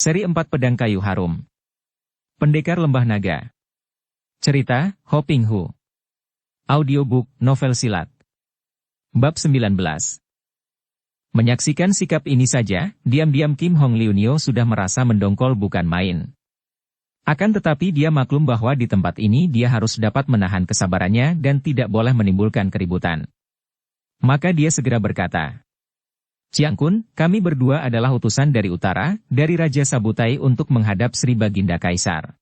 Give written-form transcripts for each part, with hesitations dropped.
Seri 4 Pedang Kayu Harum. Pendekar Lembah Naga. Cerita, Ho Ping Hu. Audiobook, novel silat. Bab 19. Menyaksikan sikap ini saja, diam-diam Kim Hong Liu Nio sudah merasa mendongkol bukan main. Akan tetapi dia maklum bahwa di tempat ini dia harus dapat menahan kesabarannya dan tidak boleh menimbulkan keributan. Maka dia segera berkata, "Chiang Kun, kami berdua adalah utusan dari utara, dari Raja Sabutai untuk menghadap Sri Baginda Kaisar."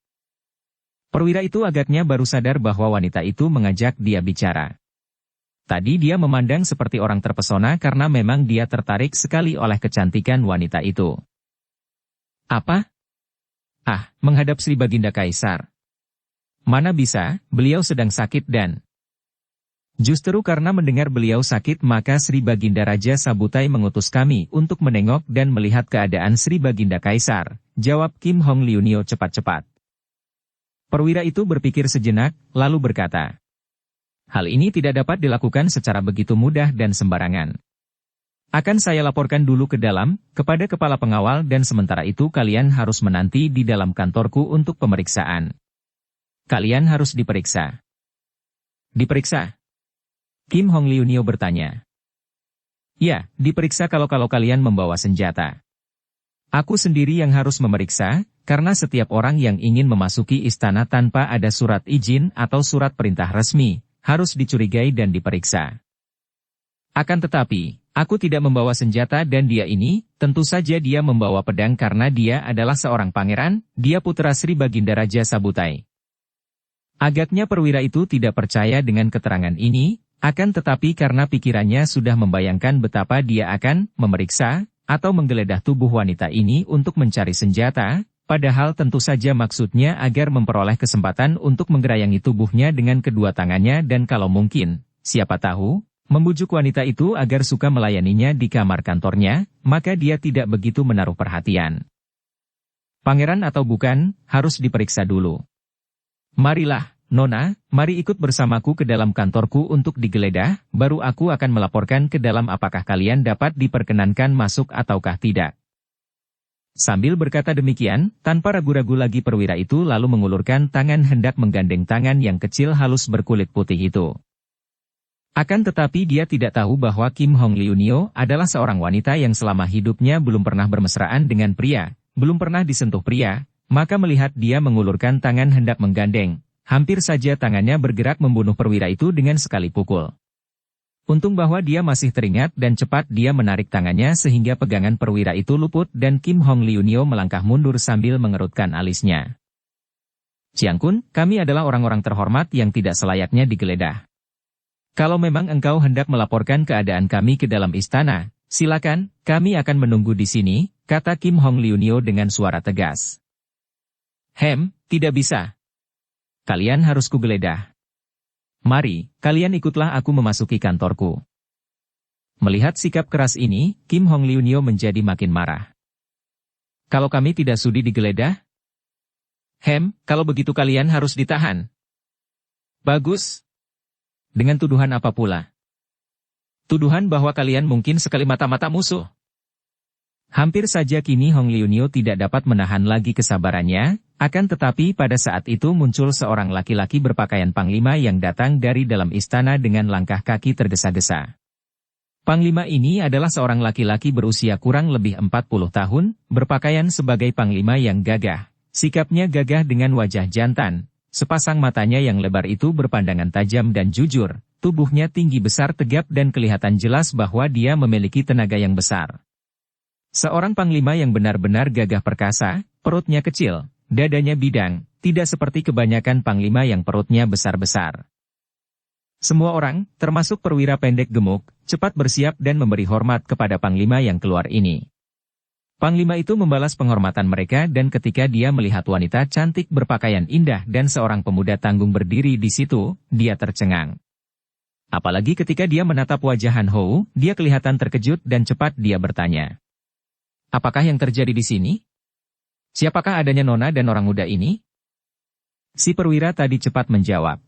Perwira itu agaknya baru sadar bahwa wanita itu mengajak dia bicara. Tadi dia memandang seperti orang terpesona karena memang dia tertarik sekali oleh kecantikan wanita itu. "Apa? Ah, menghadap Sri Baginda Kaisar. Mana bisa, beliau sedang sakit dan..." "Justru karena mendengar beliau sakit maka Sri Baginda Raja Sabutai mengutus kami untuk menengok dan melihat keadaan Sri Baginda Kaisar," jawab Kim Hong Liu Nio cepat-cepat. Perwira itu berpikir sejenak, lalu berkata, "Hal ini tidak dapat dilakukan secara begitu mudah dan sembarangan. Akan saya laporkan dulu ke dalam, kepada kepala pengawal dan sementara itu kalian harus menanti di dalam kantorku untuk pemeriksaan. Kalian harus diperiksa." "Diperiksa?" Kim Hong Liu Nio bertanya. "Ya, diperiksa kalau kalian membawa senjata. Aku sendiri yang harus memeriksa, karena setiap orang yang ingin memasuki istana tanpa ada surat izin atau surat perintah resmi, harus dicurigai dan diperiksa. Akan tetapi, aku tidak membawa senjata dan dia ini, tentu saja dia membawa pedang karena dia adalah seorang pangeran, dia putra Sri Baginda Raja Sabutai." Agaknya perwira itu tidak percaya dengan keterangan ini, akan tetapi karena pikirannya sudah membayangkan betapa dia akan memeriksa atau menggeledah tubuh wanita ini untuk mencari senjata, padahal tentu saja maksudnya agar memperoleh kesempatan untuk menggerayangi tubuhnya dengan kedua tangannya dan kalau mungkin, siapa tahu, membujuk wanita itu agar suka melayaninya di kamar kantornya, maka dia tidak begitu menaruh perhatian. Pangeran atau bukan, harus diperiksa dulu. "Marilah, Nona, mari ikut bersamaku ke dalam kantorku untuk digeledah, baru aku akan melaporkan ke dalam apakah kalian dapat diperkenankan masuk ataukah tidak." Sambil berkata demikian, tanpa ragu-ragu lagi perwira itu lalu mengulurkan tangan hendak menggandeng tangan yang kecil halus berkulit putih itu. Akan tetapi dia tidak tahu bahwa Kim Hong Liu Nio adalah seorang wanita yang selama hidupnya belum pernah bermesraan dengan pria, belum pernah disentuh pria, maka melihat dia mengulurkan tangan hendak menggandeng, hampir saja tangannya bergerak membunuh perwira itu dengan sekali pukul. Untung bahwa dia masih teringat dan cepat dia menarik tangannya sehingga pegangan perwira itu luput dan Kim Hong Liu Nio melangkah mundur sambil mengerutkan alisnya. "Chiang Kun, kami adalah orang-orang terhormat yang tidak selayaknya digeledah. Kalau memang engkau hendak melaporkan keadaan kami ke dalam istana, silakan, kami akan menunggu di sini," kata Kim Hong Liu Nio dengan suara tegas. Tidak bisa. Kalian harus kugeledah. Mari, kalian ikutlah aku memasuki kantorku." Melihat sikap keras ini, Kim Hong Liu Nio menjadi makin marah. "Kalau kami tidak sudi digeledah? Kalau begitu kalian harus ditahan." "Bagus. Dengan tuduhan apa pula?" "Tuduhan bahwa kalian mungkin sekali mata-mata musuh." Hampir saja kini Hong Liu Nio tidak dapat menahan lagi kesabarannya, akan tetapi pada saat itu muncul seorang laki-laki berpakaian panglima yang datang dari dalam istana dengan langkah kaki tergesa-gesa. Panglima ini adalah seorang laki-laki berusia kurang lebih 40 tahun, berpakaian sebagai panglima yang gagah. Sikapnya gagah dengan wajah jantan, sepasang matanya yang lebar itu berpandangan tajam dan jujur, tubuhnya tinggi besar tegap dan kelihatan jelas bahwa dia memiliki tenaga yang besar. Seorang panglima yang benar-benar gagah perkasa, perutnya kecil, dadanya bidang, tidak seperti kebanyakan panglima yang perutnya besar-besar. Semua orang, termasuk perwira pendek gemuk, cepat bersiap dan memberi hormat kepada panglima yang keluar ini. Panglima itu membalas penghormatan mereka dan ketika dia melihat wanita cantik berpakaian indah dan seorang pemuda tanggung berdiri di situ, dia tercengang. Apalagi ketika dia menatap wajah Han Hou, dia kelihatan terkejut dan cepat dia bertanya, "Apakah yang terjadi di sini? Siapakah adanya nona dan orang muda ini?" Si perwira tadi cepat menjawab.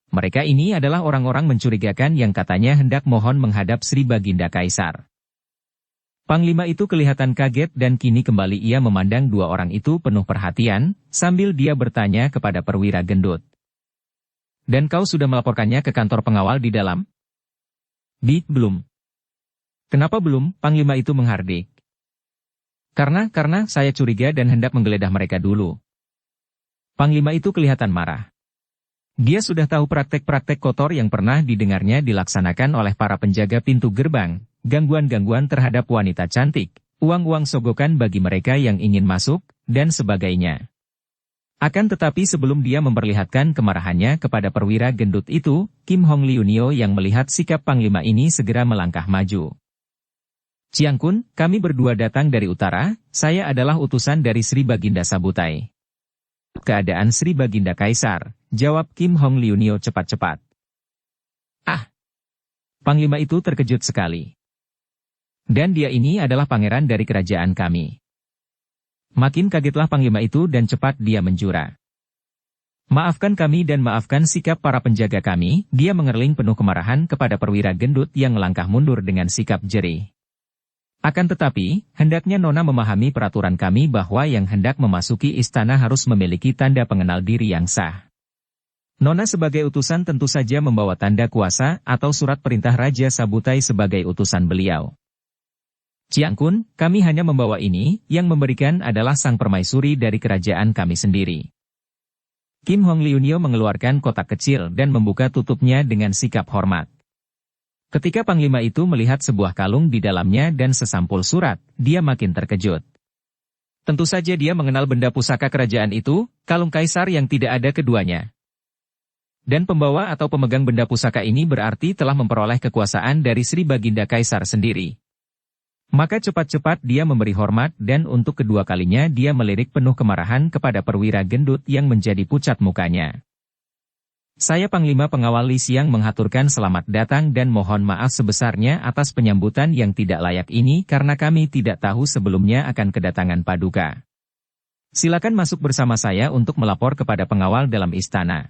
"Mereka ini adalah orang-orang mencurigakan yang katanya hendak mohon menghadap Sri Baginda Kaisar." Panglima itu kelihatan kaget dan kini kembali ia memandang dua orang itu penuh perhatian, sambil dia bertanya kepada perwira gendut. Dan kau sudah melaporkannya ke kantor pengawal di dalam? Belum. Kenapa belum? Panglima itu menghardik. Karena saya curiga dan hendak menggeledah mereka dulu. Panglima itu kelihatan marah. Dia sudah tahu praktek-praktek kotor yang pernah didengarnya dilaksanakan oleh para penjaga pintu gerbang, gangguan-gangguan terhadap wanita cantik, uang-uang sogokan bagi mereka yang ingin masuk, dan sebagainya. Akan tetapi sebelum dia memperlihatkan kemarahannya kepada perwira gendut itu, Kim Hong Liunio yang melihat sikap panglima ini segera melangkah maju. Chiang Kun, kami berdua datang dari utara, saya adalah utusan dari Sri Baginda Sabutai. Keadaan Sri Baginda Kaisar, jawab Kim Hong Liunio cepat-cepat. Ah! Panglima itu terkejut sekali. Dan dia ini adalah pangeran dari kerajaan kami. Makin kagetlah panglima itu dan cepat dia menjura. Maafkan kami dan maafkan sikap para penjaga kami, dia mengerling penuh kemarahan kepada perwira gendut yang melangkah mundur dengan sikap jerih. Akan tetapi, hendaknya Nona memahami peraturan kami bahwa yang hendak memasuki istana harus memiliki tanda pengenal diri yang sah. Nona sebagai utusan tentu saja membawa tanda kuasa atau surat perintah Raja Sabutai sebagai utusan beliau. Chiang Kun, kami hanya membawa ini, yang memberikan adalah sang permaisuri dari kerajaan kami sendiri. Kim Hong Liunio mengeluarkan kotak kecil dan membuka tutupnya dengan sikap hormat. Ketika panglima itu melihat sebuah kalung di dalamnya dan sesampul surat, dia makin terkejut. Tentu saja dia mengenal benda pusaka kerajaan itu, kalung kaisar yang tidak ada keduanya. Dan pembawa atau pemegang benda pusaka ini berarti telah memperoleh kekuasaan dari Sri Baginda Kaisar sendiri. Maka cepat-cepat dia memberi hormat dan untuk kedua kalinya dia melirik penuh kemarahan kepada perwira gendut yang menjadi pucat mukanya. Saya Panglima Pengawal Li Xiang mengaturkan selamat datang dan mohon maaf sebesarnya atas penyambutan yang tidak layak ini karena kami tidak tahu sebelumnya akan kedatangan Paduka. Silakan masuk bersama saya untuk melapor kepada pengawal dalam istana.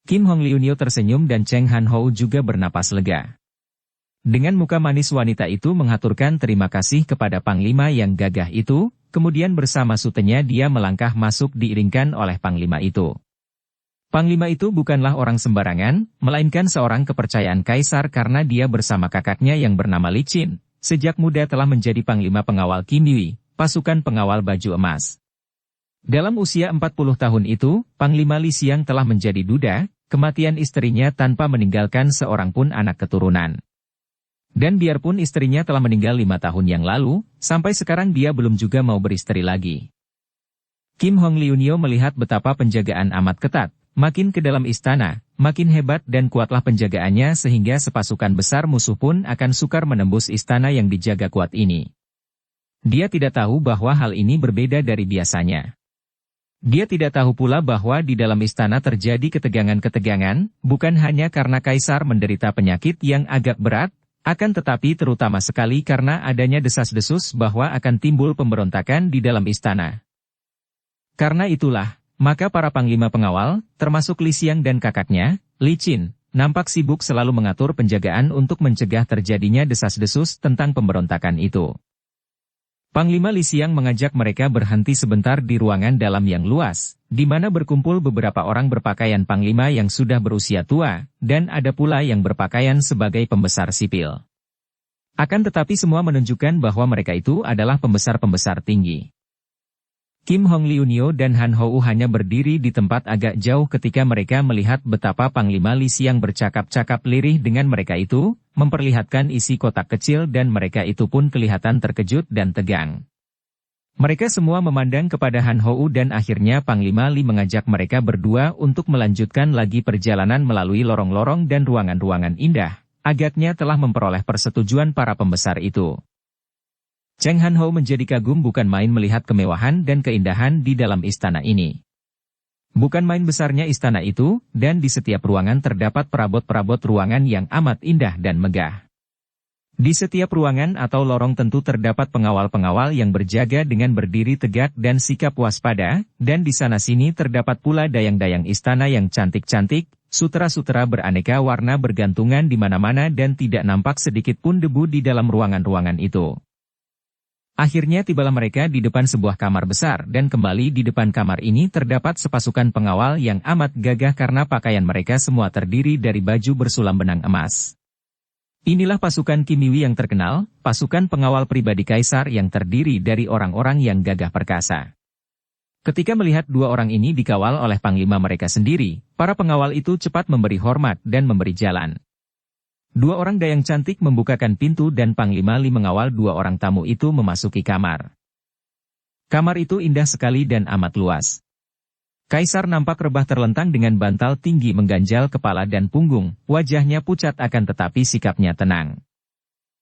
Kim Hong Liunio tersenyum dan Cheng Han Hou juga bernapas lega. Dengan muka manis wanita itu mengaturkan terima kasih kepada Panglima yang gagah itu, kemudian bersama sutenya dia melangkah masuk diiringkan oleh Panglima itu. Panglima itu bukanlah orang sembarangan, melainkan seorang kepercayaan kaisar karena dia bersama kakaknya yang bernama Li Qin, sejak muda telah menjadi Panglima Pengawal Kim Yui, pasukan pengawal baju emas. Dalam usia 40 tahun itu, Panglima Li Xiang telah menjadi duda, kematian istrinya tanpa meninggalkan seorang pun anak keturunan. Dan biarpun istrinya telah meninggal 5 tahun yang lalu, sampai sekarang dia belum juga mau beristri lagi. Kim Hong Liunio melihat betapa penjagaan amat ketat. Makin ke dalam istana, makin hebat dan kuatlah penjagaannya sehingga sepasukan besar musuh pun akan sukar menembus istana yang dijaga kuat ini. Dia tidak tahu bahwa hal ini berbeda dari biasanya. Dia tidak tahu pula bahwa di dalam istana terjadi ketegangan-ketegangan, bukan hanya karena kaisar menderita penyakit yang agak berat, akan tetapi terutama sekali karena adanya desas-desus bahwa akan timbul pemberontakan di dalam istana. Karena itulah, maka para panglima pengawal, termasuk Li Xiang dan kakaknya, Li Qin, nampak sibuk selalu mengatur penjagaan untuk mencegah terjadinya desas-desus tentang pemberontakan itu. Panglima Li Xiang mengajak mereka berhenti sebentar di ruangan dalam yang luas, di mana berkumpul beberapa orang berpakaian panglima yang sudah berusia tua, dan ada pula yang berpakaian sebagai pembesar sipil. Akan tetapi semua menunjukkan bahwa mereka itu adalah pembesar-pembesar tinggi. Kim Hong Liunio dan Han Hou hanya berdiri di tempat agak jauh ketika mereka melihat betapa Panglima Li Xiang bercakap-cakap lirih dengan mereka itu, memperlihatkan isi kotak kecil dan mereka itu pun kelihatan terkejut dan tegang. Mereka semua memandang kepada Han Hou dan akhirnya Panglima Li mengajak mereka berdua untuk melanjutkan lagi perjalanan melalui lorong-lorong dan ruangan-ruangan indah. Agaknya telah memperoleh persetujuan para pembesar itu. Cheng Han Hou menjadi kagum bukan main melihat kemewahan dan keindahan di dalam istana ini. Bukan main besarnya istana itu, dan di setiap ruangan terdapat perabot-perabot ruangan yang amat indah dan megah. Di setiap ruangan atau lorong tentu terdapat pengawal-pengawal yang berjaga dengan berdiri tegak dan sikap waspada, dan di sana-sini terdapat pula dayang-dayang istana yang cantik-cantik, sutera-sutera beraneka warna bergantungan di mana-mana dan tidak nampak sedikit pun debu di dalam ruangan-ruangan itu. Akhirnya tibalah mereka di depan sebuah kamar besar dan kembali di depan kamar ini terdapat sepasukan pengawal yang amat gagah karena pakaian mereka semua terdiri dari baju bersulam benang emas. Inilah pasukan Kimiwi yang terkenal, pasukan pengawal pribadi kaisar yang terdiri dari orang-orang yang gagah perkasa. Ketika melihat dua orang ini dikawal oleh panglima mereka sendiri, para pengawal itu cepat memberi hormat dan memberi jalan. Dua orang dayang cantik membukakan pintu dan Panglima Li mengawal dua orang tamu itu memasuki kamar. Kamar itu indah sekali dan amat luas. Kaisar nampak rebah terlentang dengan bantal tinggi mengganjal kepala dan punggung, wajahnya pucat akan tetapi sikapnya tenang.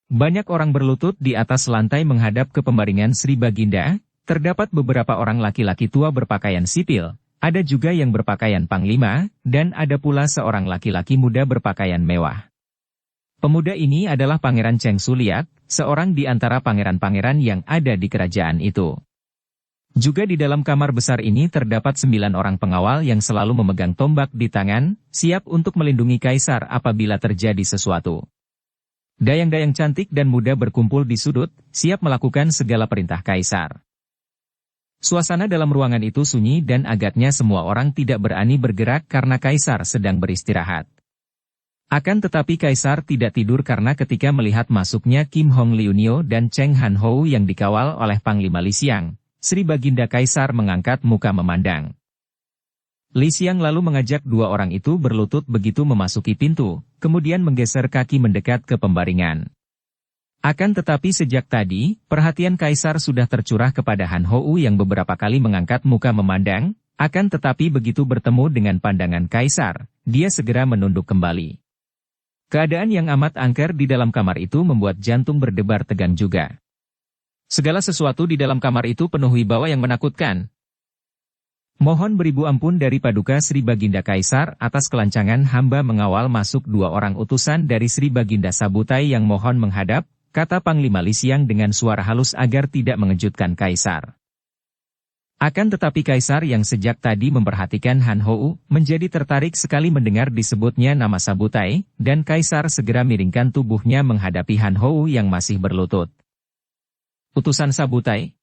Banyak orang berlutut di atas lantai menghadap ke pembaringan Sri Baginda, terdapat beberapa orang laki-laki tua berpakaian sipil, ada juga yang berpakaian panglima, dan ada pula seorang laki-laki muda berpakaian mewah. Pemuda ini adalah Pangeran Cheng Suliak, seorang di antara pangeran-pangeran yang ada di kerajaan itu. Juga di dalam kamar besar ini terdapat 9 orang pengawal yang selalu memegang tombak di tangan, siap untuk melindungi kaisar apabila terjadi sesuatu. Dayang-dayang cantik dan muda berkumpul di sudut, siap melakukan segala perintah kaisar. Suasana dalam ruangan itu sunyi dan agaknya semua orang tidak berani bergerak karena kaisar sedang beristirahat. Akan tetapi kaisar tidak tidur karena ketika melihat masuknya Kim Hong Liunio dan Cheng Han Hou yang dikawal oleh Panglima Li Xiang, Sri Baginda Kaisar mengangkat muka memandang. Li Xiang lalu mengajak dua orang itu berlutut begitu memasuki pintu, kemudian menggeser kaki mendekat ke pembaringan. Akan tetapi sejak tadi, perhatian kaisar sudah tercurah kepada Han Hou yang beberapa kali mengangkat muka memandang, akan tetapi begitu bertemu dengan pandangan kaisar, dia segera menunduk kembali. Keadaan yang amat angker di dalam kamar itu membuat jantung berdebar tegang juga. Segala sesuatu di dalam kamar itu penuh wibawa yang menakutkan. Mohon beribu ampun dari Paduka Sri Baginda Kaisar atas kelancangan hamba mengawal masuk dua orang utusan dari Sri Baginda Sabutai yang mohon menghadap, kata Panglima Li Xiang dengan suara halus agar tidak mengejutkan Kaisar. Akan tetapi Kaisar yang sejak tadi memperhatikan Han Hou, menjadi tertarik sekali mendengar disebutnya nama Sabutai, dan Kaisar segera miringkan tubuhnya menghadapi Han Hou yang masih berlutut. Utusan Sabutai.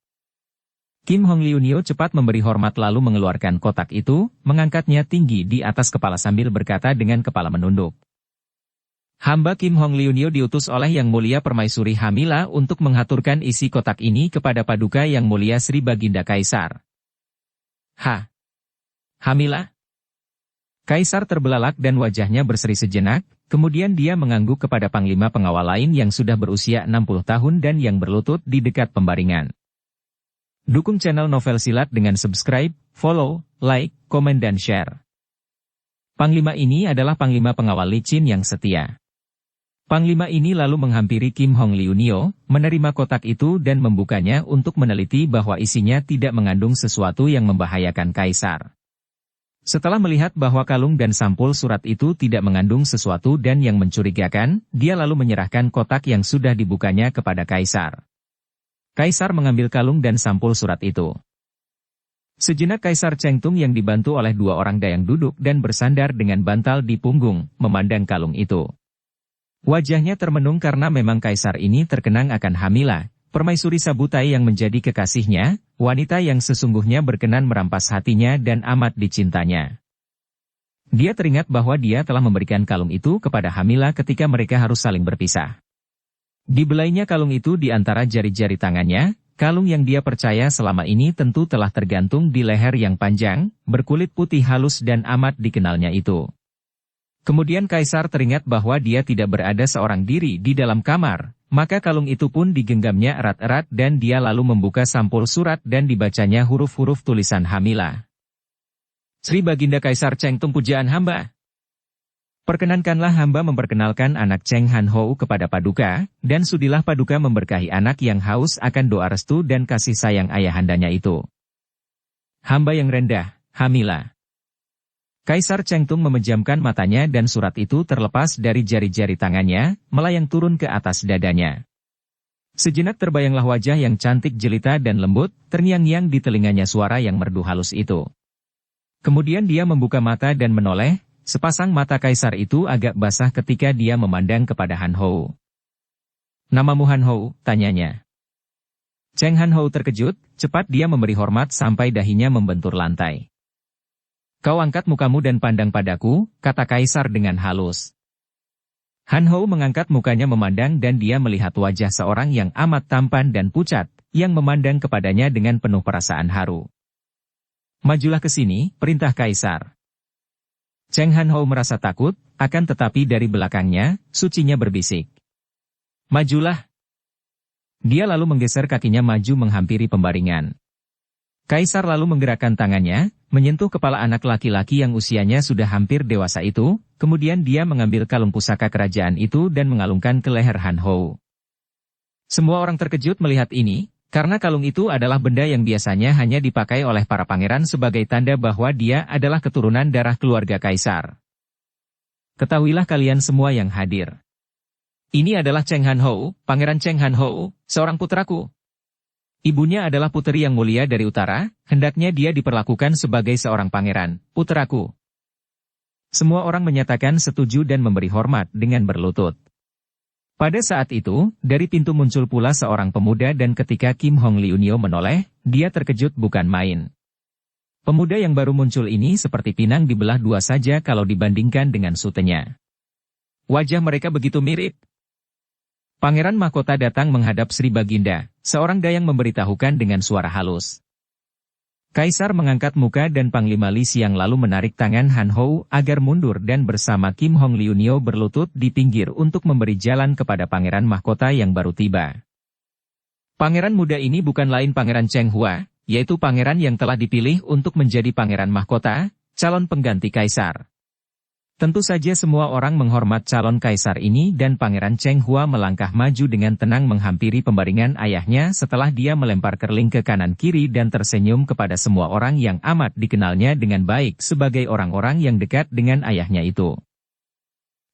Kim Hong Liunio cepat memberi hormat lalu mengeluarkan kotak itu, mengangkatnya tinggi di atas kepala sambil berkata dengan kepala menunduk. Hamba Kim Hong Liunio diutus oleh Yang Mulia Permaisuri Hamila untuk menghaturkan isi kotak ini kepada Paduka Yang Mulia Sri Baginda Kaisar. Hamila? Kaisar terbelalak dan wajahnya berseri sejenak, kemudian dia mengangguk kepada panglima pengawal lain yang sudah berusia 60 tahun dan yang berlutut di dekat pembaringan. Dukung channel Novel Silat dengan subscribe, follow, like, komen dan share. Panglima ini adalah panglima pengawal licin yang setia. Panglima ini lalu menghampiri Kim Hong Liunio, menerima kotak itu dan membukanya untuk meneliti bahwa isinya tidak mengandung sesuatu yang membahayakan kaisar. Setelah melihat bahwa kalung dan sampul surat itu tidak mengandung sesuatu dan yang mencurigakan, dia lalu menyerahkan kotak yang sudah dibukanya kepada kaisar. Kaisar mengambil kalung dan sampul surat itu. Sejenak Kaisar Cheng Tung yang dibantu oleh dua orang dayang duduk dan bersandar dengan bantal di punggung, memandang kalung itu. Wajahnya termenung karena memang kaisar ini terkenang akan Hamila, permaisuri Sabutai yang menjadi kekasihnya, wanita yang sesungguhnya berkenan merampas hatinya dan amat dicintanya. Dia teringat bahwa dia telah memberikan kalung itu kepada Hamila ketika mereka harus saling berpisah. Dibelainya kalung itu di antara jari-jari tangannya, kalung yang dia percaya selama ini tentu telah tergantung di leher yang panjang, berkulit putih halus dan amat dikenalnya itu. Kemudian Kaisar teringat bahwa dia tidak berada seorang diri di dalam kamar, maka kalung itu pun digenggamnya erat-erat dan dia lalu membuka sampul surat dan dibacanya huruf-huruf tulisan Hamila. Sri Baginda Kaisar Cheng Tung pujaan hamba. Perkenankanlah hamba memperkenalkan anak Cheng Han Hou kepada Paduka, dan sudilah Paduka memberkahi anak yang haus akan doa restu dan kasih sayang ayahandanya itu. Hamba yang rendah, Hamila. Kaisar Cheng Tung memejamkan matanya dan surat itu terlepas dari jari-jari tangannya, melayang turun ke atas dadanya. Sejenak terbayanglah wajah yang cantik jelita dan lembut, terngiang-ngiang di telinganya suara yang merdu halus itu. Kemudian dia membuka mata dan menoleh, sepasang mata Kaisar itu agak basah ketika dia memandang kepada Han Hou. Namamu Han Hou, tanyanya. Cheng Han Ho terkejut, cepat dia memberi hormat sampai dahinya membentur lantai. Kau angkat mukamu dan pandang padaku, kata Kaisar dengan halus. Han Ho mengangkat mukanya memandang dan dia melihat wajah seorang yang amat tampan dan pucat, yang memandang kepadanya dengan penuh perasaan haru. Majulah ke sini, perintah Kaisar. Cheng Han Ho merasa takut, akan tetapi dari belakangnya, sucinya berbisik. Majulah. Dia lalu menggeser kakinya maju menghampiri pembaringan. Kaisar lalu menggerakkan tangannya, menyentuh kepala anak laki-laki yang usianya sudah hampir dewasa itu, kemudian dia mengambil kalung pusaka kerajaan itu dan mengalungkan ke leher Han Ho. Semua orang terkejut melihat ini, karena kalung itu adalah benda yang biasanya hanya dipakai oleh para pangeran sebagai tanda bahwa dia adalah keturunan darah keluarga Kaisar. Ketahuilah kalian semua yang hadir. Ini adalah Cheng Han Ho, Pangeran Cheng Han Ho, seorang putraku. Ibunya adalah puteri yang mulia dari utara, hendaknya dia diperlakukan sebagai seorang pangeran, putraku. Semua orang menyatakan setuju dan memberi hormat dengan berlutut. Pada saat itu, dari pintu muncul pula seorang pemuda dan ketika Kim Hong Liunio menoleh, dia terkejut bukan main. Pemuda yang baru muncul ini seperti pinang dibelah dua saja kalau dibandingkan dengan sutenya. Wajah mereka begitu mirip. Pangeran Mahkota datang menghadap Sri Baginda, seorang dayang memberitahukan dengan suara halus. Kaisar mengangkat muka dan Panglima Li Xiang lalu menarik tangan Han Ho agar mundur dan bersama Kim Hong Liunio berlutut di pinggir untuk memberi jalan kepada Pangeran Mahkota yang baru tiba. Pangeran muda ini bukan lain Pangeran Cheng Hua, yaitu pangeran yang telah dipilih untuk menjadi Pangeran Mahkota, calon pengganti Kaisar. Tentu saja semua orang menghormat calon kaisar ini dan Pangeran Cheng Hua melangkah maju dengan tenang menghampiri pembaringan ayahnya setelah dia melempar kerling ke kanan kiri dan tersenyum kepada semua orang yang amat dikenalnya dengan baik sebagai orang-orang yang dekat dengan ayahnya itu.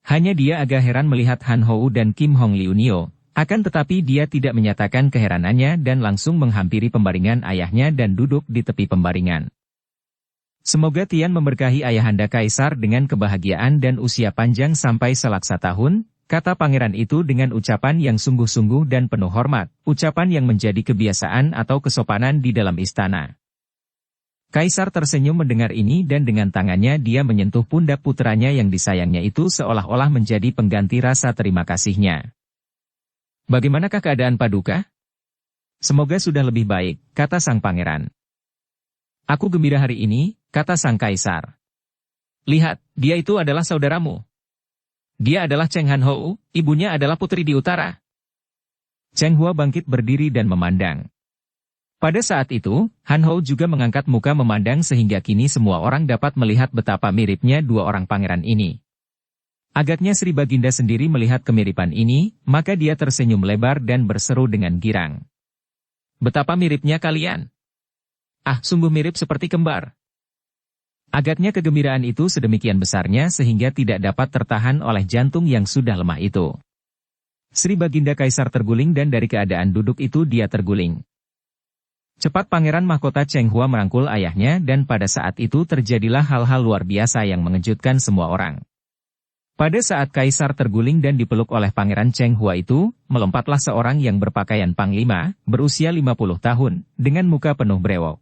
Hanya dia agak heran melihat Han Ho dan Kim Hong Liunio, akan tetapi dia tidak menyatakan keheranannya dan langsung menghampiri pembaringan ayahnya dan duduk di tepi pembaringan. Semoga Tian memberkahi ayahanda Kaisar dengan kebahagiaan dan usia panjang sampai selaksa tahun, kata pangeran itu dengan ucapan yang sungguh-sungguh dan penuh hormat, ucapan yang menjadi kebiasaan atau kesopanan di dalam istana. Kaisar tersenyum mendengar ini dan dengan tangannya dia menyentuh pundak putranya yang disayangnya itu seolah-olah menjadi pengganti rasa terima kasihnya. Bagaimanakah keadaan Paduka? Semoga sudah lebih baik, kata sang pangeran. Aku gembira hari ini, kata sang kaisar. Lihat, dia itu adalah saudaramu. Dia adalah Cheng Han Ho, ibunya adalah putri di utara. Cheng Hua bangkit berdiri dan memandang. Pada saat itu, Han Ho juga mengangkat muka memandang sehingga kini semua orang dapat melihat betapa miripnya dua orang pangeran ini. Agaknya Sri Baginda sendiri melihat kemiripan ini, maka dia tersenyum lebar dan berseru dengan girang. Betapa miripnya kalian. Ah, sungguh mirip seperti kembar. Agaknya kegembiraan itu sedemikian besarnya sehingga tidak dapat tertahan oleh jantung yang sudah lemah itu. Sri Baginda Kaisar terguling dan dari keadaan duduk itu dia terguling. Cepat Pangeran Mahkota Cheng Hua merangkul ayahnya dan pada saat itu terjadilah hal-hal luar biasa yang mengejutkan semua orang. Pada saat Kaisar terguling dan dipeluk oleh Pangeran Cheng Hua itu, melompatlah seorang yang berpakaian panglima, berusia 50 tahun, dengan muka penuh brewok.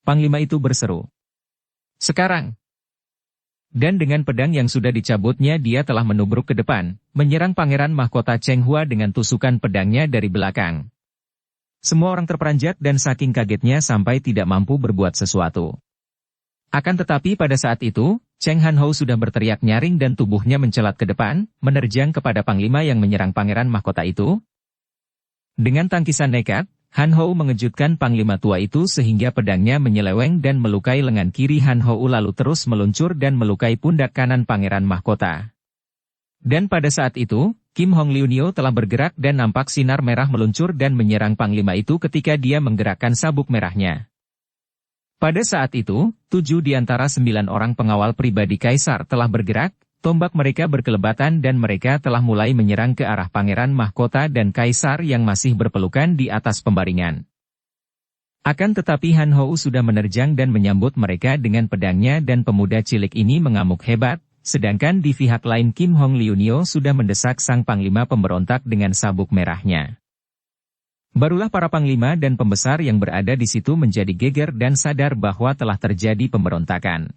Panglima itu berseru. Sekarang. Dan dengan pedang yang sudah dicabutnya dia telah menubruk ke depan, menyerang Pangeran Mahkota Cheng Hua dengan tusukan pedangnya dari belakang. Semua orang terperanjat dan saking kagetnya sampai tidak mampu berbuat sesuatu. Akan tetapi pada saat itu, Cheng Han Ho sudah berteriak nyaring dan tubuhnya mencelat ke depan, menerjang kepada Panglima yang menyerang Pangeran Mahkota itu. Dengan tangkisan nekat, Han Ho mengejutkan Panglima tua itu sehingga pedangnya menyeleweng dan melukai lengan kiri Han Ho lalu terus meluncur dan melukai pundak kanan Pangeran Mahkota. Dan pada saat itu, Kim Hong Liunio telah bergerak dan nampak sinar merah meluncur dan menyerang Panglima itu ketika dia menggerakkan sabuk merahnya. Pada saat itu, 7 di antara 9 orang pengawal pribadi Kaisar telah bergerak, tombak mereka berkelebatan dan mereka telah mulai menyerang ke arah Pangeran Mahkota dan Kaisar yang masih berpelukan di atas pembaringan. Akan tetapi Han Ho sudah menerjang dan menyambut mereka dengan pedangnya dan pemuda cilik ini mengamuk hebat, sedangkan di pihak lain Kim Hong Liunio sudah mendesak sang panglima pemberontak dengan sabuk merahnya. Barulah para panglima dan pembesar yang berada di situ menjadi geger dan sadar bahwa telah terjadi pemberontakan.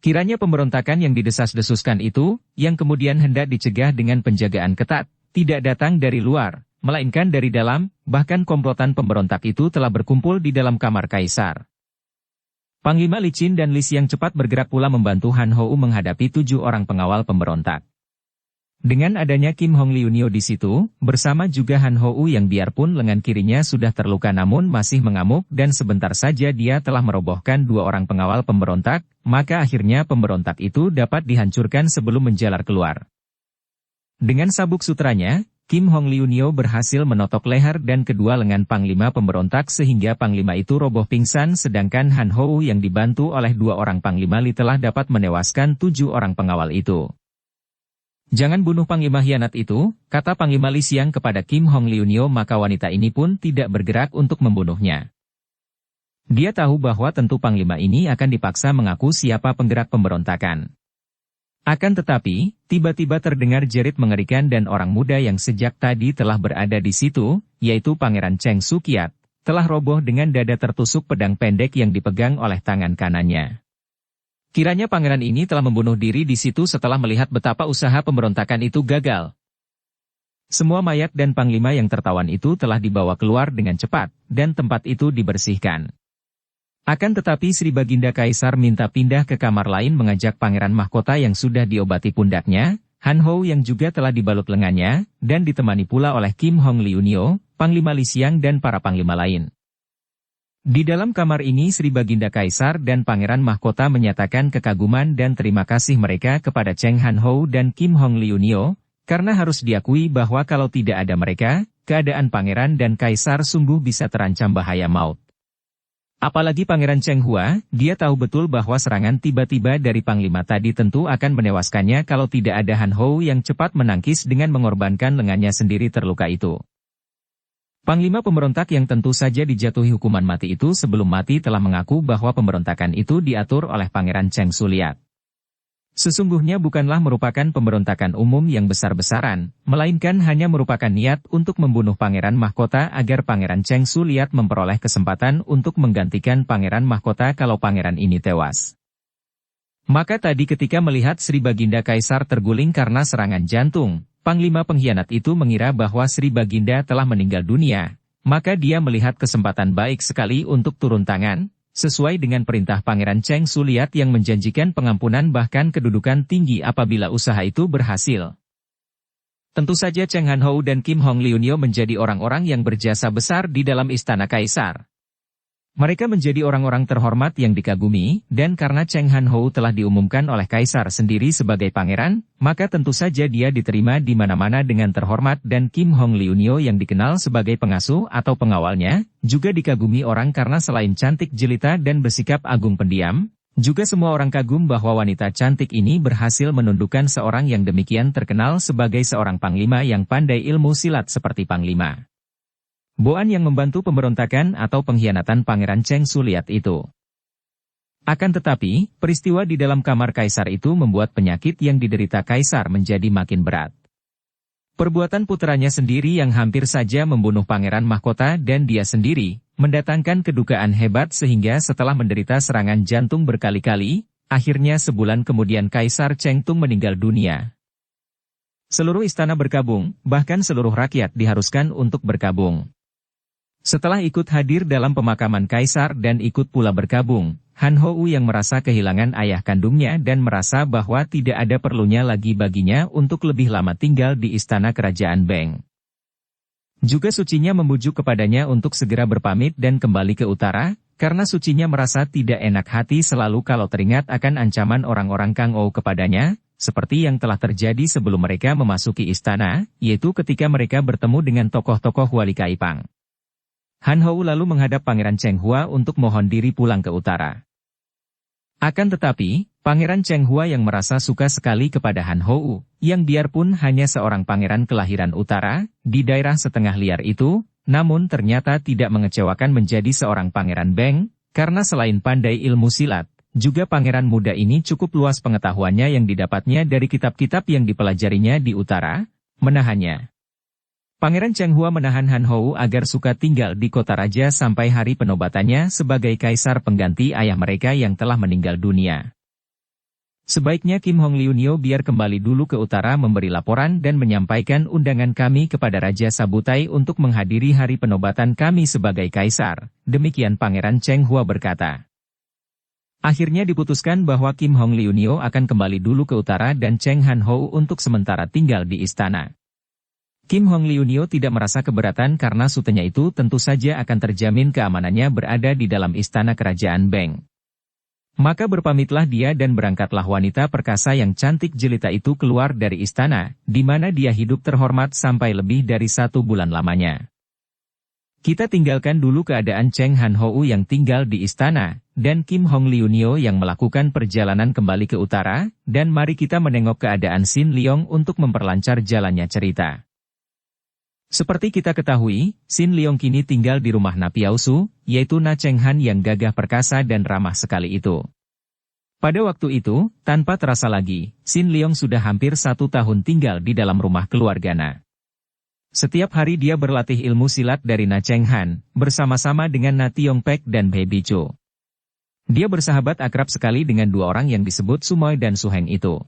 Kiranya pemberontakan yang didesas-desuskan itu, yang kemudian hendak dicegah dengan penjagaan ketat, tidak datang dari luar, melainkan dari dalam, bahkan komplotan pemberontak itu telah berkumpul di dalam kamar kaisar. Panglima Li Qin dan Li Xiang cepat bergerak pula membantu Han Hou menghadapi 7 orang pengawal pemberontak. Dengan adanya Kim Hong Liunio di situ, bersama juga Han Hou yang biarpun lengan kirinya sudah terluka namun masih mengamuk dan sebentar saja dia telah merobohkan 2 orang pengawal pemberontak, maka akhirnya pemberontak itu dapat dihancurkan sebelum menjalar keluar. Dengan sabuk sutranya, Kim Hong Liunio berhasil menotok leher dan kedua lengan panglima pemberontak sehingga panglima itu roboh pingsan sedangkan Han Hou yang dibantu oleh 2 orang panglima Li telah dapat menewaskan 7 orang pengawal itu. Jangan bunuh panglima hianat itu, kata Panglima Li Xiang kepada Kim Hong Liunio maka wanita ini pun tidak bergerak untuk membunuhnya. Dia tahu bahwa tentu panglima ini akan dipaksa mengaku siapa penggerak pemberontakan. Akan tetapi, tiba-tiba terdengar jerit mengerikan dan orang muda yang sejak tadi telah berada di situ, yaitu Pangeran Cheng Sukiat, telah roboh dengan dada tertusuk pedang pendek yang dipegang oleh tangan kanannya. Kiranya pangeran ini telah membunuh diri di situ setelah melihat betapa usaha pemberontakan itu gagal. Semua mayat dan panglima yang tertawan itu telah dibawa keluar dengan cepat, dan tempat itu dibersihkan. Akan tetapi Sri Baginda Kaisar minta pindah ke kamar lain mengajak pangeran mahkota yang sudah diobati pundaknya, Han Hou yang juga telah dibalut lengannya, dan ditemani pula oleh Kim Hong Liunio, Panglima Li Xiang dan para panglima lain. Di dalam kamar ini Sri Baginda Kaisar dan Pangeran Mahkota menyatakan kekaguman dan terima kasih mereka kepada Cheng Han Hou dan Kim Hong Liunio, karena harus diakui bahwa kalau tidak ada mereka, keadaan Pangeran dan Kaisar sungguh bisa terancam bahaya maut. Apalagi Pangeran Cheng Hua, dia tahu betul bahwa serangan tiba-tiba dari Panglima tadi tentu akan menewaskannya kalau tidak ada Han Hou yang cepat menangkis dengan mengorbankan lengannya sendiri terluka itu. Panglima pemberontak yang tentu saja dijatuhi hukuman mati itu sebelum mati telah mengaku bahwa pemberontakan itu diatur oleh Pangeran Cheng Suliat. Sesungguhnya bukanlah merupakan pemberontakan umum yang besar-besaran, melainkan hanya merupakan niat untuk membunuh Pangeran Mahkota agar Pangeran Cheng Suliat memperoleh kesempatan untuk menggantikan Pangeran Mahkota kalau pangeran ini tewas. Maka tadi ketika melihat Sri Baginda Kaisar terguling karena serangan jantung, Panglima pengkhianat itu mengira bahwa Sri Baginda telah meninggal dunia, maka dia melihat kesempatan baik sekali untuk turun tangan, sesuai dengan perintah Pangeran Cheng Suliat yang menjanjikan pengampunan bahkan kedudukan tinggi apabila usaha itu berhasil. Tentu saja Cheng Han Hou dan Kim Hong Liunio menjadi orang-orang yang berjasa besar di dalam istana kaisar. Mereka menjadi orang-orang terhormat yang dikagumi, dan karena Cheng Han Hou telah diumumkan oleh kaisar sendiri sebagai pangeran, maka tentu saja dia diterima di mana-mana dengan terhormat dan Kim Hong Liunio yang dikenal sebagai pengasuh atau pengawalnya, juga dikagumi orang karena selain cantik jelita dan bersikap agung pendiam, juga semua orang kagum bahwa wanita cantik ini berhasil menundukkan seorang yang demikian terkenal sebagai seorang panglima yang pandai ilmu silat seperti Panglima Boan yang membantu pemberontakan atau pengkhianatan Pangeran Cheng Suliat itu. Akan tetapi, peristiwa di dalam kamar kaisar itu membuat penyakit yang diderita kaisar menjadi makin berat. Perbuatan putranya sendiri yang hampir saja membunuh Pangeran Mahkota dan dia sendiri, mendatangkan kedukaan hebat sehingga setelah menderita serangan jantung berkali-kali, akhirnya sebulan kemudian Kaisar Cheng Tung meninggal dunia. Seluruh istana berkabung, bahkan seluruh rakyat diharuskan untuk berkabung. Setelah ikut hadir dalam pemakaman kaisar dan ikut pula berkabung, Han Hou yang merasa kehilangan ayah kandungnya dan merasa bahwa tidak ada perlunya lagi baginya untuk lebih lama tinggal di istana kerajaan Beng. Juga Sucinya membujuk kepadanya untuk segera berpamit dan kembali ke utara, karena Sucinya merasa tidak enak hati selalu kalau teringat akan ancaman orang-orang Kang Ou kepadanya, seperti yang telah terjadi sebelum mereka memasuki istana, yaitu ketika mereka bertemu dengan tokoh-tokoh Wali Kaipang. Han Hou lalu menghadap Pangeran Cheng Hua untuk mohon diri pulang ke utara. Akan tetapi, Pangeran Cheng Hua yang merasa suka sekali kepada Han Hou, yang biarpun hanya seorang pangeran kelahiran utara, di daerah setengah liar itu, namun ternyata tidak mengecewakan menjadi seorang pangeran Beng, karena selain pandai ilmu silat, juga pangeran muda ini cukup luas pengetahuannya yang didapatnya dari kitab-kitab yang dipelajarinya di utara, menahannya. Pangeran Cheng Hua menahan Han Hou agar suka tinggal di kota raja sampai hari penobatannya sebagai kaisar pengganti ayah mereka yang telah meninggal dunia. Sebaiknya Kim Hong Liu Nio biar kembali dulu ke utara memberi laporan dan menyampaikan undangan kami kepada Raja Sabutai untuk menghadiri hari penobatan kami sebagai kaisar, demikian Pangeran Cheng Hua berkata. Akhirnya diputuskan bahwa Kim Hong Liu Nio akan kembali dulu ke utara dan Cheng Han Hou untuk sementara tinggal di istana. Kim Hong Liu Nio tidak merasa keberatan karena sutenya itu tentu saja akan terjamin keamanannya berada di dalam istana kerajaan Beng. Maka berpamitlah dia dan berangkatlah wanita perkasa yang cantik jelita itu keluar dari istana, di mana dia hidup terhormat sampai lebih dari 1 bulan lamanya. Kita tinggalkan dulu keadaan Cheng Han Hou yang tinggal di istana, dan Kim Hong Liu Nio yang melakukan perjalanan kembali ke utara, dan mari kita menengok keadaan Sin Leong untuk memperlancar jalannya cerita. Seperti kita ketahui, Sin Leong kini tinggal di rumah Na Piausu, yaitu Na Cheng Han yang gagah perkasa dan ramah sekali itu. Pada waktu itu, tanpa terasa lagi, Sin Leong sudah hampir 1 tahun tinggal di dalam rumah keluarga Na. Setiap hari dia berlatih ilmu silat dari Na Cheng Han, bersama-sama dengan Na Tiong Pek dan Bei Bicu. Dia bersahabat akrab sekali dengan 2 orang yang disebut Sumoy dan Suheng itu.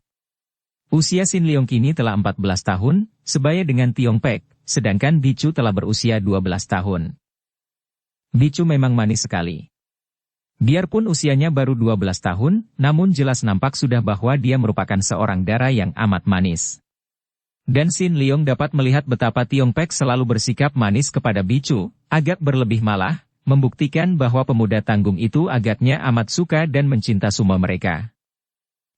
Usia Sin Leong kini telah 14 tahun, sebaya dengan Tiong Pek, sedangkan Bicu telah berusia 12 tahun. Bicu memang manis sekali. Biarpun usianya baru 12 tahun, namun jelas nampak sudah bahwa dia merupakan seorang dara yang amat manis. Dan Sin Leong dapat melihat betapa Tiong Pek selalu bersikap manis kepada Bicu, agak berlebih malah, membuktikan bahwa pemuda tanggung itu agaknya amat suka dan mencinta semua mereka.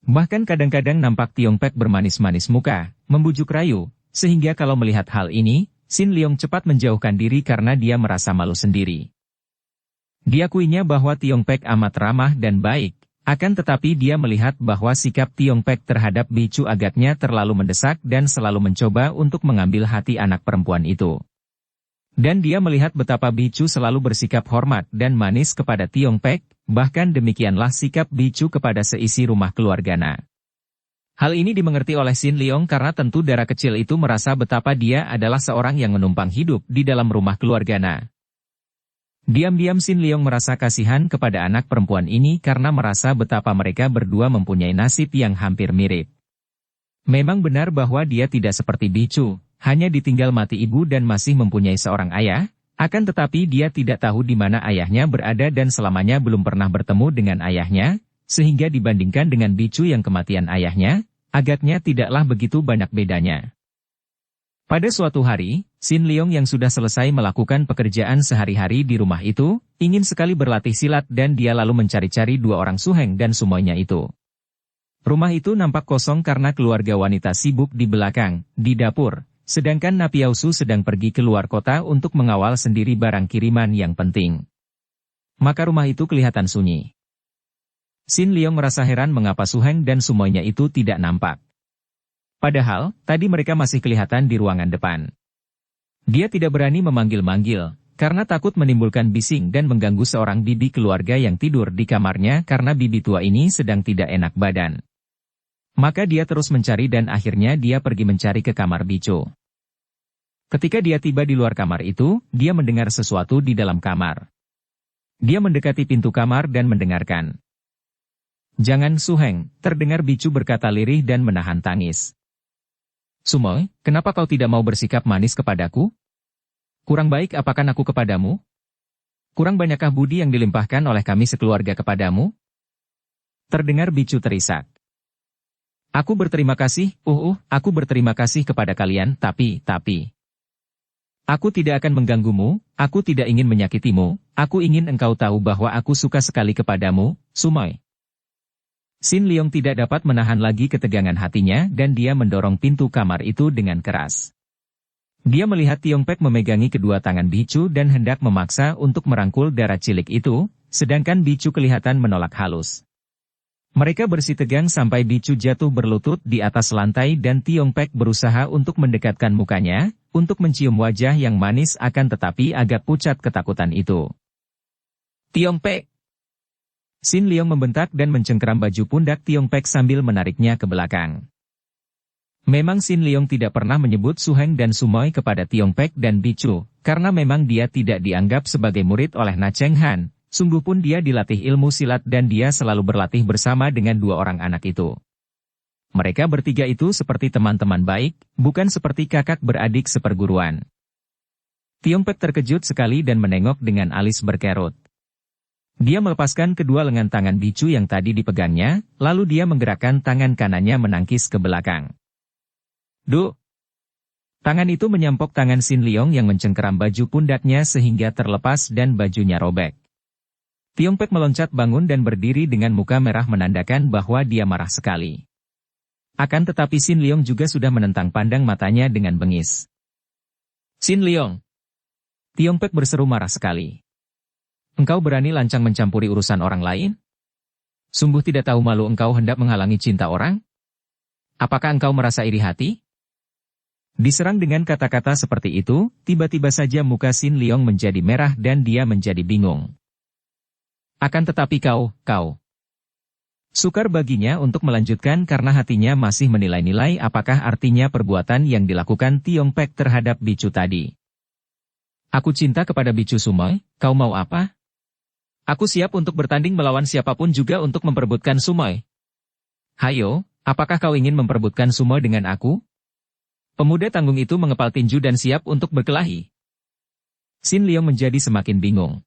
Bahkan kadang-kadang nampak Tiong Pek bermanis-manis muka, membujuk rayu, sehingga kalau melihat hal ini, Sin Leong cepat menjauhkan diri karena dia merasa malu sendiri. Diakuinya bahwa Tiong Pek amat ramah dan baik, akan tetapi dia melihat bahwa sikap Tiong Pek terhadap Bicu agaknya terlalu mendesak dan selalu mencoba untuk mengambil hati anak perempuan itu. Dan dia melihat betapa Bicu selalu bersikap hormat dan manis kepada Tiong Pek, bahkan demikianlah sikap Bicu kepada seisi rumah keluarga Na. Hal ini dimengerti oleh Sin Leong karena tentu dara kecil itu merasa betapa dia adalah seorang yang menumpang hidup di dalam rumah keluarga Na. Diam-diam Sin Leong merasa kasihan kepada anak perempuan ini karena merasa betapa mereka berdua mempunyai nasib yang hampir mirip. Memang benar bahwa dia tidak seperti Bicu, hanya ditinggal mati ibu dan masih mempunyai seorang ayah, akan tetapi dia tidak tahu di mana ayahnya berada dan selamanya belum pernah bertemu dengan ayahnya, sehingga dibandingkan dengan Bicu yang kematian ayahnya, agaknya tidaklah begitu banyak bedanya. Pada suatu hari, Sin Leong yang sudah selesai melakukan pekerjaan sehari-hari di rumah itu, ingin sekali berlatih silat dan dia lalu mencari-cari 2 orang Suheng dan Sumoynya itu. Rumah itu nampak kosong karena keluarga wanita sibuk di belakang, di dapur, sedangkan Na Piausu sedang pergi ke luar kota untuk mengawal sendiri barang kiriman yang penting. Maka rumah itu kelihatan sunyi. Sin Leong merasa heran mengapa Suheng dan Sumoynya itu tidak nampak. Padahal, tadi mereka masih kelihatan di ruangan depan. Dia tidak berani memanggil-manggil, karena takut menimbulkan bising dan mengganggu seorang bibi keluarga yang tidur di kamarnya karena bibi tua ini sedang tidak enak badan. Maka dia terus mencari dan akhirnya dia pergi mencari ke kamar Bicu. Ketika dia tiba di luar kamar itu, dia mendengar sesuatu di dalam kamar. Dia mendekati pintu kamar dan mendengarkan. "Jangan Suheng," terdengar Bicu berkata lirih dan menahan tangis. "Sumoy, kenapa kau tidak mau bersikap manis kepadaku? Kurang baik apakan aku kepadamu? Kurang banyakkah budi yang dilimpahkan oleh kami sekeluarga kepadamu?" Terdengar Bicu terisak. "Aku berterima kasih, aku berterima kasih kepada kalian, tapi. Aku tidak akan mengganggumu, aku tidak ingin menyakitimu, aku ingin engkau tahu bahwa aku suka sekali kepadamu, Sumoy." Sin Leong tidak dapat menahan lagi ketegangan hatinya dan dia mendorong pintu kamar itu dengan keras. Dia melihat Tiong Pek memegangi kedua tangan Bicu dan hendak memaksa untuk merangkul dara cilik itu, sedangkan Bicu kelihatan menolak halus. Mereka bersitegang sampai Bicu jatuh berlutut di atas lantai dan Tiong Pek berusaha untuk mendekatkan mukanya, untuk mencium wajah yang manis akan tetapi agak pucat ketakutan itu. "Tiong Pek!" Sin Leong membentak dan mencengkeram baju pundak Tiong Pek sambil menariknya ke belakang. Memang Sin Leong tidak pernah menyebut Suheng dan Sumoy kepada Tiong Pek dan Bicu, karena memang dia tidak dianggap sebagai murid oleh Na Cheng Han. Sungguh pun dia dilatih ilmu silat dan dia selalu berlatih bersama dengan dua orang anak itu. Mereka bertiga itu seperti teman-teman baik, bukan seperti kakak beradik seperguruan. Tiong Pek terkejut sekali dan menengok dengan alis berkerut. Dia melepaskan kedua lengan tangan Bicu yang tadi dipegangnya, lalu dia menggerakkan tangan kanannya menangkis ke belakang. Duh! Tangan itu menyampok tangan Sin Leong yang mencengkeram baju pundaknya sehingga terlepas dan bajunya robek. Tiong Pek meloncat bangun dan berdiri dengan muka merah menandakan bahwa dia marah sekali. Akan tetapi Sin Leong juga sudah menentang pandang matanya dengan bengis. Sin Leong! Tiong Pek berseru marah sekali. Engkau berani lancang mencampuri urusan orang lain? Sungguh tidak tahu malu engkau hendak menghalangi cinta orang? Apakah engkau merasa iri hati? Diserang dengan kata-kata seperti itu, tiba-tiba saja muka Sin Leong menjadi merah dan dia menjadi bingung. Akan tetapi kau. Sukar baginya untuk melanjutkan karena hatinya masih menilai-nilai apakah artinya perbuatan yang dilakukan Tiong Pek terhadap Bicu tadi. Aku cinta kepada Bicu Sumoy, kau mau apa? Aku siap untuk bertanding melawan siapapun juga untuk memperebutkan Sumoy. Hayo, apakah kau ingin memperebutkan Sumoy dengan aku? Pemuda tanggung itu mengepal tinju dan siap untuk berkelahi. Sin Leong menjadi semakin bingung.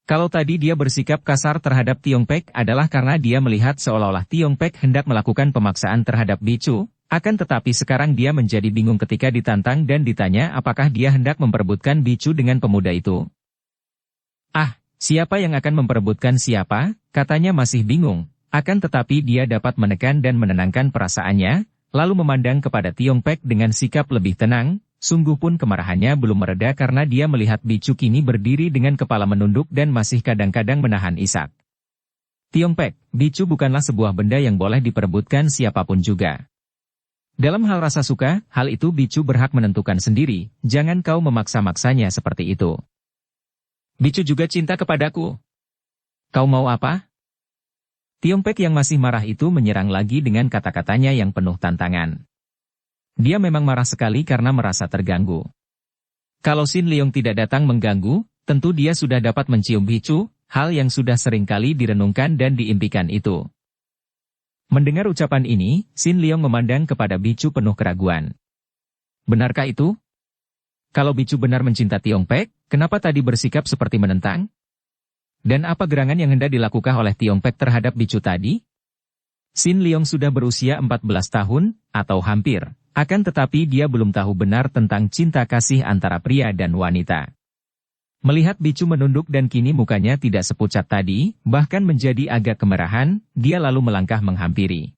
Kalau tadi dia bersikap kasar terhadap Tiong Pek adalah karena dia melihat seolah-olah Tiong Pek hendak melakukan pemaksaan terhadap Bicu, akan tetapi sekarang dia menjadi bingung ketika ditantang dan ditanya apakah dia hendak memperebutkan Bicu dengan pemuda itu. Ah, siapa yang akan memperebutkan siapa? Katanya masih bingung, akan tetapi dia dapat menekan dan menenangkan perasaannya, lalu memandang kepada Tiong Pek dengan sikap lebih tenang, sungguh pun kemarahannya belum mereda karena dia melihat Bicu kini berdiri dengan kepala menunduk dan masih kadang-kadang menahan isak. Tiong Pek, Bicu bukanlah sebuah benda yang boleh diperebutkan siapapun juga. Dalam hal rasa suka, hal itu Bicu berhak menentukan sendiri, jangan kau memaksa-maksanya seperti itu. Bicu juga cinta kepadaku. Kau mau apa? Tiong Pek yang masih marah itu menyerang lagi dengan kata-katanya yang penuh tantangan. Dia memang marah sekali karena merasa terganggu. Kalau Sin Leong tidak datang mengganggu, tentu dia sudah dapat mencium Bicu, hal yang sudah sering kali direnungkan dan diimpikan itu. Mendengar ucapan ini, Sin Leong memandang kepada Bicu penuh keraguan. Benarkah itu? Kalau Bicu benar mencinta Tiong Pek, kenapa tadi bersikap seperti menentang? Dan apa gerangan yang hendak dilakukan oleh Tiong Pek terhadap Bicu tadi? Sin Leong sudah berusia 14 tahun, atau hampir, akan tetapi dia belum tahu benar tentang cinta kasih antara pria dan wanita. Melihat Bicu menunduk dan kini mukanya tidak sepucat tadi, bahkan menjadi agak kemerahan, dia lalu melangkah menghampiri.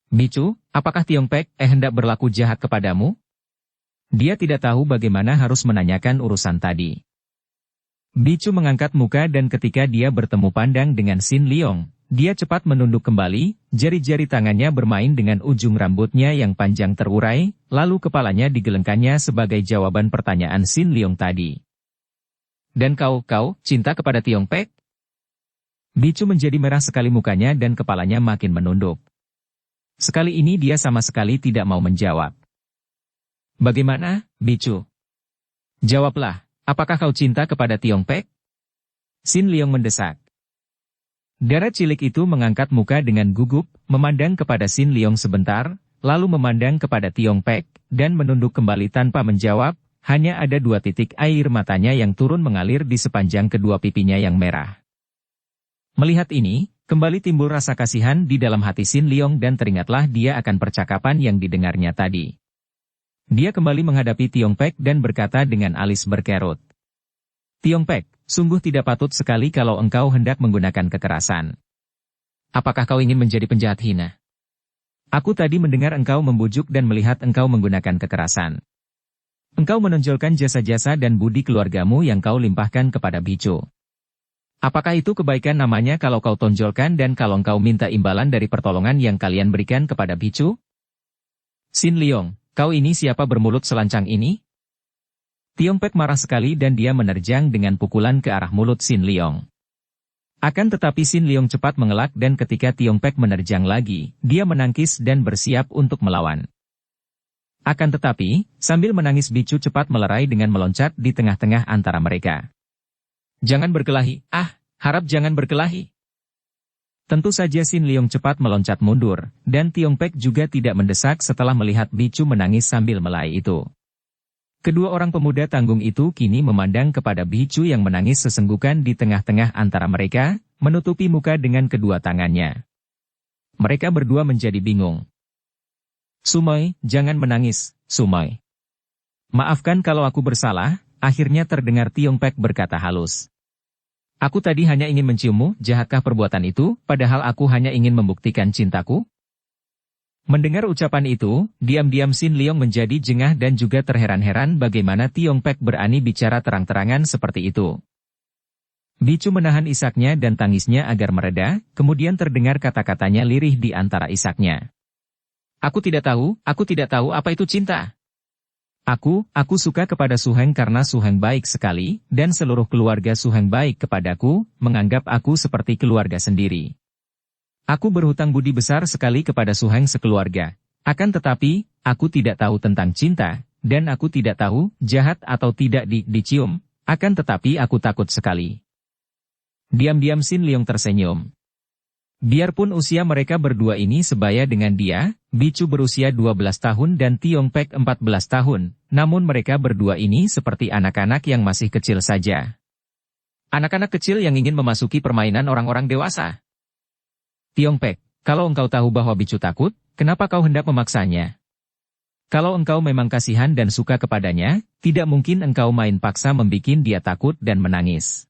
Bicu, apakah Tiong Pek hendak berlaku jahat kepadamu? Dia tidak tahu bagaimana harus menanyakan urusan tadi. Bicu mengangkat muka dan ketika dia bertemu pandang dengan Sin Leong, dia cepat menunduk kembali, jari-jari tangannya bermain dengan ujung rambutnya yang panjang terurai, lalu kepalanya digelengkannya sebagai jawaban pertanyaan Sin Leong tadi. Dan kau cinta kepada Tiong Pek? Bicu menjadi merah sekali mukanya dan kepalanya makin menunduk. Sekali ini dia sama sekali tidak mau menjawab. Bagaimana, Bicu? Jawablah. Apakah kau cinta kepada Tiong Pek? Sin Leong mendesak. Dara cilik itu mengangkat muka dengan gugup, memandang kepada Sin Leong sebentar, lalu memandang kepada Tiong Pek, dan menunduk kembali tanpa menjawab, hanya ada 2 titik air matanya yang turun mengalir di sepanjang kedua pipinya yang merah. Melihat ini, kembali timbul rasa kasihan di dalam hati Sin Leong dan teringatlah dia akan percakapan yang didengarnya tadi. Dia kembali menghadapi Tiong Pek dan berkata dengan alis berkerut. Tiong Pek, sungguh tidak patut sekali kalau engkau hendak menggunakan kekerasan. Apakah kau ingin menjadi penjahat hina? Aku tadi mendengar engkau membujuk dan melihat engkau menggunakan kekerasan. Engkau menonjolkan jasa-jasa dan budi keluargamu yang kau limpahkan kepada Bicu. Apakah itu kebaikan namanya kalau kau tonjolkan dan kalau engkau minta imbalan dari pertolongan yang kalian berikan kepada Bicu? Sin Leong, kau ini siapa bermulut selancang ini? Tiong Pek marah sekali dan dia menerjang dengan pukulan ke arah mulut Sin Leong. Akan tetapi Sin Leong cepat mengelak dan ketika Tiong Pek menerjang lagi, dia menangkis dan bersiap untuk melawan. Akan tetapi, sambil menangis Bicu cepat melerai dengan meloncat di tengah-tengah antara mereka. Jangan berkelahi, harap jangan berkelahi. Tentu saja Sin Leong cepat meloncat mundur, dan Tiong Pek juga tidak mendesak setelah melihat Bicu menangis sambil melai itu. Kedua orang pemuda tanggung itu kini memandang kepada Bicu yang menangis sesenggukan di tengah-tengah antara mereka, menutupi muka dengan kedua tangannya. Mereka berdua menjadi bingung. Sumoy, jangan menangis, Sumoy. Maafkan kalau aku bersalah, akhirnya terdengar Tiong Pek berkata halus. Aku tadi hanya ingin menciummu, jahatkah perbuatan itu, padahal aku hanya ingin membuktikan cintaku? Mendengar ucapan itu, diam-diam Sin Leong menjadi jengah dan juga terheran-heran bagaimana Tiong Pek berani bicara terang-terangan seperti itu. Bicu menahan isaknya dan tangisnya agar mereda, kemudian terdengar kata-katanya lirih di antara isaknya. Aku tidak tahu apa itu cinta. Aku suka kepada Suheng karena Suheng baik sekali, dan seluruh keluarga Suheng baik kepadaku, menganggap aku seperti keluarga sendiri. Aku berhutang budi besar sekali kepada Suheng sekeluarga. Akan tetapi, aku tidak tahu tentang cinta, dan aku tidak tahu, jahat atau tidak dicium. Akan tetapi aku takut sekali. Diam-diam Sin Leong tersenyum. Biarpun usia mereka berdua ini sebaya dengan dia, Bicu berusia 12 tahun dan Tiong Pek 14 tahun, namun mereka berdua ini seperti anak-anak yang masih kecil saja. Anak-anak kecil yang ingin memasuki permainan orang-orang dewasa. Tiong Pek, kalau engkau tahu bahwa Bicu takut, kenapa kau hendak memaksanya? Kalau engkau memang kasihan dan suka kepadanya, tidak mungkin engkau main paksa membikin dia takut dan menangis.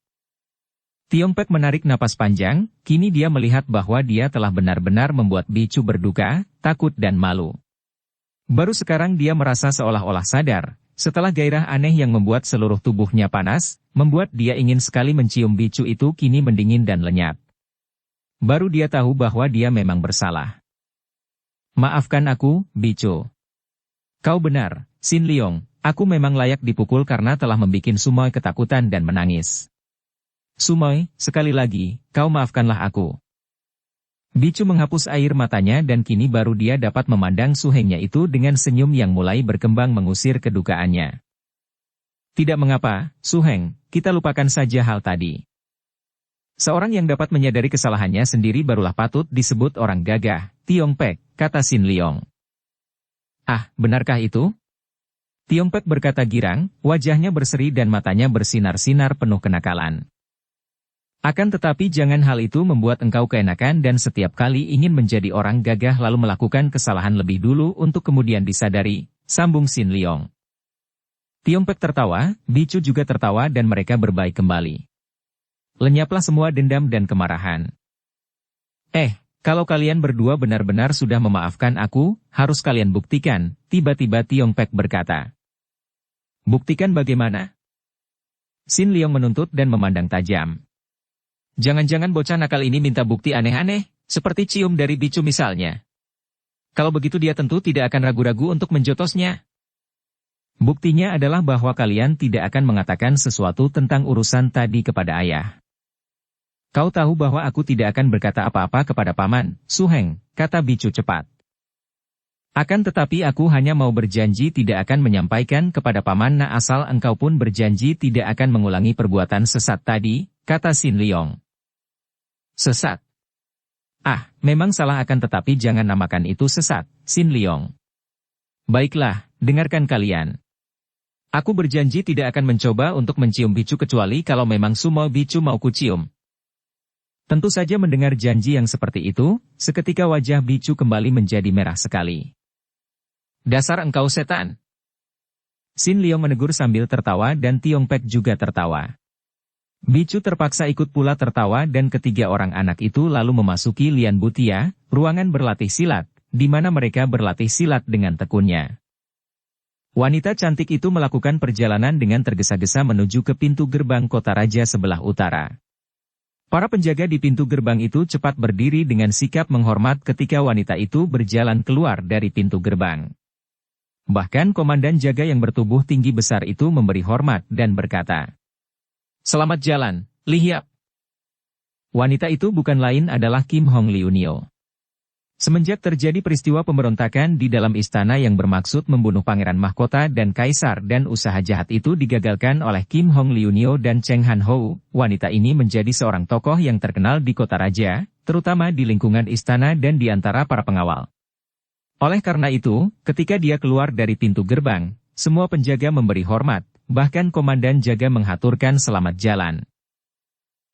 Tiong Pek menarik napas panjang, kini dia melihat bahwa dia telah benar-benar membuat Bicu berduka, takut dan malu. Baru sekarang dia merasa seolah-olah sadar, setelah gairah aneh yang membuat seluruh tubuhnya panas, membuat dia ingin sekali mencium Bicu itu kini mendingin dan lenyap. Baru dia tahu bahwa dia memang bersalah. Maafkan aku, Bicu. Kau benar, Sin Leong, aku memang layak dipukul karena telah membikin Sumoy ketakutan dan menangis. Sumoy, sekali lagi, kau maafkanlah aku. Bicu menghapus air matanya dan kini baru dia dapat memandang Suhengnya itu dengan senyum yang mulai berkembang mengusir kedukaannya. Tidak mengapa, Suheng, kita lupakan saja hal tadi. Seorang yang dapat menyadari kesalahannya sendiri barulah patut disebut orang gagah, Tiong Pek, kata Sin Leong. Benarkah itu? Tiong Pek berkata girang, wajahnya berseri dan matanya bersinar-sinar penuh kenakalan. Akan tetapi jangan hal itu membuat engkau keenakan dan setiap kali ingin menjadi orang gagah lalu melakukan kesalahan lebih dulu untuk kemudian disadari, sambung Sin Leong. Tiong Pek tertawa, Bicu juga tertawa dan mereka berbaik kembali. Lenyaplah semua dendam dan kemarahan. Kalau kalian berdua benar-benar sudah memaafkan aku, harus kalian buktikan, tiba-tiba Tiong Pek berkata. Buktikan bagaimana? Sin Leong menuntut dan memandang tajam. Jangan-jangan bocah nakal ini minta bukti aneh-aneh, seperti cium dari Bicu misalnya. Kalau begitu dia tentu tidak akan ragu-ragu untuk menjotosnya. Buktinya adalah bahwa kalian tidak akan mengatakan sesuatu tentang urusan tadi kepada ayah. Kau tahu bahwa aku tidak akan berkata apa-apa kepada Paman, Suheng, kata Bicu cepat. Akan tetapi aku hanya mau berjanji tidak akan menyampaikan kepada Paman asal engkau pun berjanji tidak akan mengulangi perbuatan sesat tadi, kata Sin Leong. Sesat? Memang salah akan tetapi jangan namakan itu sesat, Sin Leong. Baiklah, dengarkan kalian. Aku berjanji tidak akan mencoba untuk mencium Bicu kecuali kalau memang semua Bicu mau kucium. Tentu saja mendengar janji yang seperti itu, seketika wajah Bicu kembali menjadi merah sekali. Dasar engkau setan! Sin Leong menegur sambil tertawa dan Tiong Pek juga tertawa. Bicu terpaksa ikut pula tertawa dan ketiga orang anak itu lalu memasuki Lian Butia, ruangan berlatih silat, di mana mereka berlatih silat dengan tekunnya. Wanita cantik itu melakukan perjalanan dengan tergesa-gesa menuju ke pintu gerbang kota raja sebelah utara. Para penjaga di pintu gerbang itu cepat berdiri dengan sikap menghormat ketika wanita itu berjalan keluar dari pintu gerbang. Bahkan komandan jaga yang bertubuh tinggi besar itu memberi hormat dan berkata, "Selamat jalan, Li Hiap." Wanita itu bukan lain adalah Kim Hong Liu Nio. Semenjak terjadi peristiwa pemberontakan di dalam istana yang bermaksud membunuh pangeran mahkota dan kaisar dan usaha jahat itu digagalkan oleh Kim Hong Liu Nio dan Cheng Han Ho, wanita ini menjadi seorang tokoh yang terkenal di kota raja, terutama di lingkungan istana dan di antara para pengawal. Oleh karena itu, ketika dia keluar dari pintu gerbang, semua penjaga memberi hormat, bahkan komandan jaga menghaturkan selamat jalan.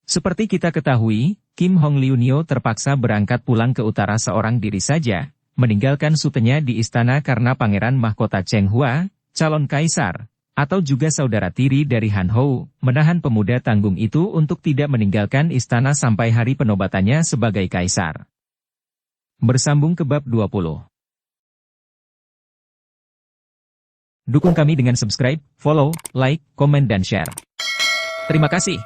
Seperti kita ketahui, Kim Hong Liu Nio terpaksa berangkat pulang ke utara seorang diri saja, meninggalkan sutenya di istana karena pangeran mahkota Cheng Hua, calon kaisar, atau juga saudara tiri dari Han Ho, menahan pemuda tanggung itu untuk tidak meninggalkan istana sampai hari penobatannya sebagai kaisar. Bersambung ke bab 20. Dukung kami dengan subscribe, follow, like, komen dan share. Terima kasih.